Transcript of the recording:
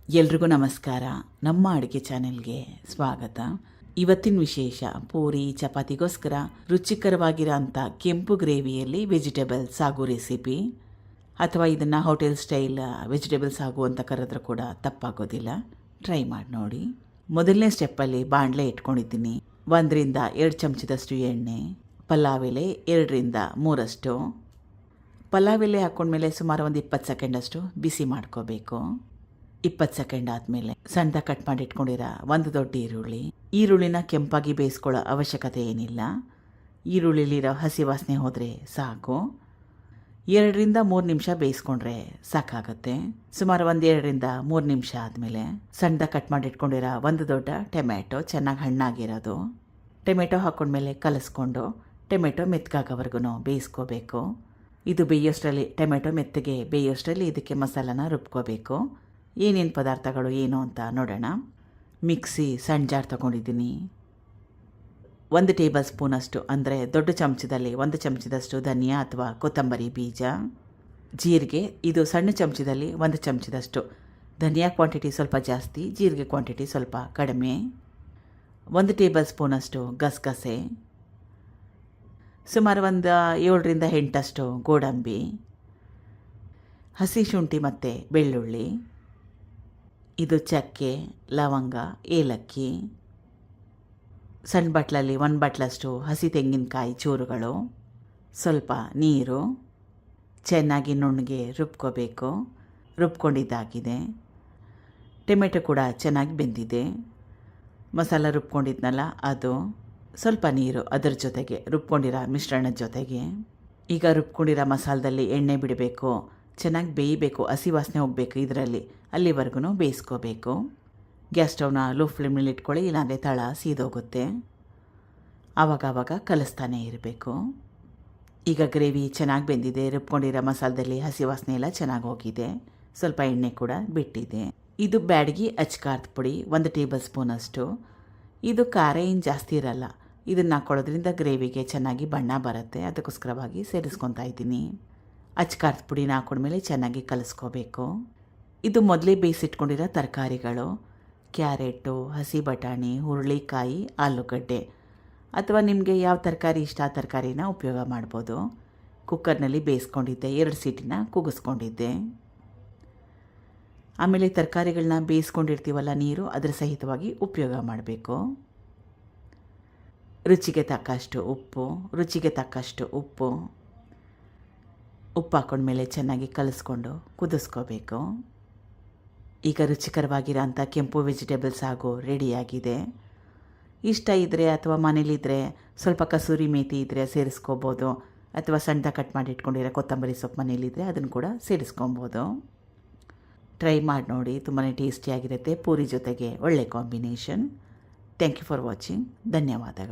ಎಲ್ರಿಗೂ ನಮಸ್ಕಾರ. ನಮ್ಮ ಅಡುಗೆ ಚಾನೆಲ್ಗೆ ಸ್ವಾಗತ. ಇವತ್ತಿನ ವಿಶೇಷ ಪೂರಿ ಚಪಾತಿಗೋಸ್ಕರ ರುಚಿಕರವಾಗಿರೋ ಅಂಥ ಕೆಂಪು ಗ್ರೇವಿಯಲ್ಲಿ ವೆಜಿಟೇಬಲ್ ಸಾಗು ರೆಸಿಪಿ, ಅಥವಾ ಇದನ್ನು ಹೋಟೆಲ್ ಸ್ಟೈಲ್ ವೆಜಿಟೇಬಲ್ ಸಾಗು ಅಂತ ಕರೆದ್ರೂ ಕೂಡ ತಪ್ಪಾಗೋದಿಲ್ಲ. ಟ್ರೈ ಮಾಡಿ ನೋಡಿ. ಮೊದಲನೇ ಸ್ಟೆಪ್ಪಲ್ಲಿ ಬಾಣಲೆ ಇಟ್ಕೊಂಡಿದ್ದೀನಿ. 1ರಿಂದ 2 ಚಮಚದಷ್ಟು ಎಣ್ಣೆ, ಪಲಾವ್ ಎಲೆ 2ರಿಂದ 3 ಪಲಾವ್ ಎಲೆ ಹಾಕ್ಕೊಂಡ್ಮೇಲೆ ಸುಮಾರು ಒಂದು 20 ಸೆಕೆಂಡಷ್ಟು ಬಿಸಿ ಮಾಡ್ಕೋಬೇಕು. 20 ಸೆಕೆಂಡ್ ಆದಮೇಲೆ ಸಣ್ಣದಾಗಿ ಕಟ್ ಮಾಡಿ ಇಟ್ಕೊಂಡಿರೋ ಒಂದು ದೊಡ್ಡ ಈರುಳ್ಳಿನ ಕೆಂಪಾಗಿ ಬೇಯಿಸ್ಕೊಳ್ಳೋ ಅವಶ್ಯಕತೆ ಏನಿಲ್ಲ. ಈರುಳ್ಳಿಲಿರೋ ಹಸಿ ವಾಸನೆ ಹೋದರೆ ಸಾಕು. 2ರಿಂದ 3 ನಿಮಿಷ ಬೇಯಿಸ್ಕೊಂಡ್ರೆ ಸಾಕಾಗುತ್ತೆ. ಸುಮಾರು 2ರಿಂದ 3 ನಿಮಿಷ ಆದಮೇಲೆ ಸಣ್ಣದಾಗಿ ಕಟ್ ಮಾಡಿ ಇಟ್ಕೊಂಡಿರೋ ಒಂದು ದೊಡ್ಡ ಟೊಮೆಟೊ, ಚೆನ್ನಾಗಿ ಹಣ್ಣಾಗಿರೋದು ಟೊಮೆಟೊ ಹಾಕ್ಕೊಂಡ್ಮೇಲೆ ಕಲಿಸ್ಕೊಂಡು ಟೊಮೆಟೊ ಮೆತ್ತಗಾಗೋವರೆಗೂ ಬೇಯಿಸ್ಕೋಬೇಕು. ಇದು ಬೇಯೋಷ್ಟರಲ್ಲಿ ಟೊಮೆಟೊ ಮೆತ್ತಗೆ ಬೇಯೋಷ್ಟರಲ್ಲಿ ಇದಕ್ಕೆ ಮಸಾಲಾನ ರುಬ್ಕೋಬೇಕು. ಏನೇನು ಪದಾರ್ಥಗಳು ಏನು ಅಂತ ನೋಡೋಣ. ಮಿಕ್ಸಿ ಸಣ್ಣ ಜಾರ್ ತೊಗೊಂಡಿದ್ದೀನಿ. 1 ಟೇಬಲ್ ಸ್ಪೂನಷ್ಟು ಅಂದರೆ ದೊಡ್ಡ ಚಮಚದಲ್ಲಿ 1 ಚಮಚದಷ್ಟು ಧನಿಯಾ ಅಥವಾ ಕೊತ್ತಂಬರಿ ಬೀಜ, ಜೀರಿಗೆ ಇದು ಸಣ್ಣ ಚಮಚದಲ್ಲಿ 1 ಚಮಚದಷ್ಟು. ಧನಿಯಾ ಕ್ವಾಂಟಿಟಿ ಸ್ವಲ್ಪ ಜಾಸ್ತಿ, ಜೀರಿಗೆ ಕ್ವಾಂಟಿಟಿ ಸ್ವಲ್ಪ ಕಡಿಮೆ. 1 ಟೇಬಲ್ ಸ್ಪೂನಷ್ಟು ಗಸಗಸೆ, ಸುಮಾರು 7ರಿಂದ 8 ಗೋಡಂಬಿ, ಹಸಿ ಶುಂಠಿ ಮತ್ತು ಬೆಳ್ಳುಳ್ಳಿ, ಇದು ಚಕ್ಕೆ, ಲವಂಗ, ಏಲಕ್ಕಿ, ಸಣ್ಣ ಬಟ್ಲಲ್ಲಿ 1 ಬಟ್ಲಷ್ಟು ಹಸಿ ತೆಂಗಿನಕಾಯಿ ಚೂರುಗಳು, ಸ್ವಲ್ಪ ನೀರು, ಚೆನ್ನಾಗಿ ನುಣ್ಣಗೆ ರುಬ್ಕೋಬೇಕು. ರುಬ್ಕೊಂಡಿದ್ದಾಗಿದೆ. ಟೊಮೆಟೊ ಕೂಡ ಚೆನ್ನಾಗಿ ಬೆಂದಿದೆ. ಮಸಾಲ ರುಬ್ಕೊಂಡಿದ್ನಲ್ಲ ಅದು, ಸ್ವಲ್ಪ ನೀರು ಅದರ ಜೊತೆಗೆ ರುಬ್ಕೊಂಡಿರೋ ಮಿಶ್ರಣದ ಜೊತೆಗೆ. ಈಗ ರುಬ್ಕೊಂಡಿರೋ ಮಸಾಲದಲ್ಲಿ ಎಣ್ಣೆ ಬಿಡಬೇಕು, ಚೆನ್ನಾಗಿ ಬೇಯಬೇಕು, ಹಸಿ ವಾಸನೆ ಹೋಗಬೇಕು ಇದರಲ್ಲಿ, ಅಲ್ಲಿವರೆಗೂ ಬೇಯಿಸ್ಕೋಬೇಕು. ಗ್ಯಾಸ್ ಸ್ಟವ್ನ ಲೋ ಫ್ಲೇಮ್ನಲ್ಲಿ ಇಟ್ಕೊಳ್ಳಿ, ಇಲ್ಲಾಂದರೆ ತಳ ಸೀದೋಗುತ್ತೆ. ಆವಾಗ ಕಲಿಸ್ತಾನೆ ಇರಬೇಕು. ಈಗ ಗ್ರೇವಿ ಚೆನ್ನಾಗಿ ಬೆಂದಿದೆ. ರುಬ್ಕೊಂಡಿರೋ ಮಸಾಲದಲ್ಲಿ ಹಸಿ ವಾಸನೆ ಎಲ್ಲ ಚೆನ್ನಾಗಿ ಹೋಗಿದೆ. ಸ್ವಲ್ಪ ಎಣ್ಣೆ ಕೂಡ ಬಿಟ್ಟಿದೆ. ಇದು ಬ್ಯಾಡಗಿ ಅಚ್ಕಾರದ ಪುಡಿ 1 ಟೇಬಲ್ ಸ್ಪೂನಷ್ಟು. ಇದು ಖಾರ ಏನು ಜಾಸ್ತಿ ಇರಲ್ಲ. ಇದನ್ನು ಹಾಕ್ಕೊಳ್ಳೋದ್ರಿಂದ ಗ್ರೇವಿಗೆ ಚೆನ್ನಾಗಿ ಬಣ್ಣ ಬರುತ್ತೆ, ಅದಕ್ಕೋಸ್ಕರವಾಗಿ ಸೇರಿಸ್ಕೊತಾ ಇದ್ದೀನಿ. ಅಚ್ಕಾರದ ಪುಡಿನ ಹಾಕೊಂಡ್ಮೇಲೆ ಚೆನ್ನಾಗಿ ಕಲಿಸ್ಕೋಬೇಕು. ಇದು ಮೊದಲೇ ಬೇಯಿಸಿಟ್ಕೊಂಡಿರೋ ತರಕಾರಿಗಳು, ಕ್ಯಾರೆಟು, ಹಸಿ ಬಟಾಣಿ, ಹುರುಳಿಕಾಯಿ, ಆಲೂಗಡ್ಡೆ, ಅಥವಾ ನಿಮಗೆ ಯಾವ ತರಕಾರಿ ಇಷ್ಟ ಆ ತರಕಾರಿನ ಉಪಯೋಗ ಮಾಡ್ಬೋದು. ಕುಕ್ಕರ್ನಲ್ಲಿ ಬೇಯಿಸ್ಕೊಂಡಿದ್ದೆ, 2 ಸೀಟಿನ ಕೂಗಿಸ್ಕೊಂಡಿದ್ದೆ. ಆಮೇಲೆ ತರಕಾರಿಗಳನ್ನ ಬೇಯಿಸ್ಕೊಂಡಿರ್ತೀವಲ್ಲ ನೀರು, ಅದರ ಸಹಿತವಾಗಿ ಉಪಯೋಗ ಮಾಡಬೇಕು. ರುಚಿಗೆ ತಕ್ಕಷ್ಟು ಉಪ್ಪು ಹಾಕೊಂಡ್ಮೇಲೆ ಚೆನ್ನಾಗಿ ಕಲಿಸ್ಕೊಂಡು ಕುದಿಸ್ಕೋಬೇಕು. ಈಗ ರುಚಿಕರವಾಗಿರೋ ಅಂಥ ಕೆಂಪು ವೆಜಿಟೇಬಲ್ ಸಾಗು ರೆಡಿಯಾಗಿದೆ. ಇಷ್ಟ ಇದ್ದರೆ ಅಥವಾ ಮನೇಲಿದ್ದರೆ ಸ್ವಲ್ಪ ಕಸೂರಿ ಮೇಥಿ ಇದ್ದರೆ ಸೇರಿಸ್ಕೋಬೋದು, ಅಥವಾ ಸಣ್ಣದಾಗಿ ಕಟ್ ಮಾಡಿ ಇಟ್ಕೊಂಡಿರೋ ಕೊತ್ತಂಬರಿ ಸೊಪ್ಪು ಮನೇಲಿದ್ದರೆ ಅದನ್ನು ಕೂಡ ಸೇರಿಸ್ಕೊಬೋದು. ಟ್ರೈ ಮಾಡಿ ನೋಡಿ, ತುಂಬಾ ಟೇಸ್ಟಿಯಾಗಿರುತ್ತೆ. ಪೂರಿ ಜೊತೆಗೆ ಒಳ್ಳೆ combination. Thank you for watching. ಧನ್ಯವಾದಗಳು.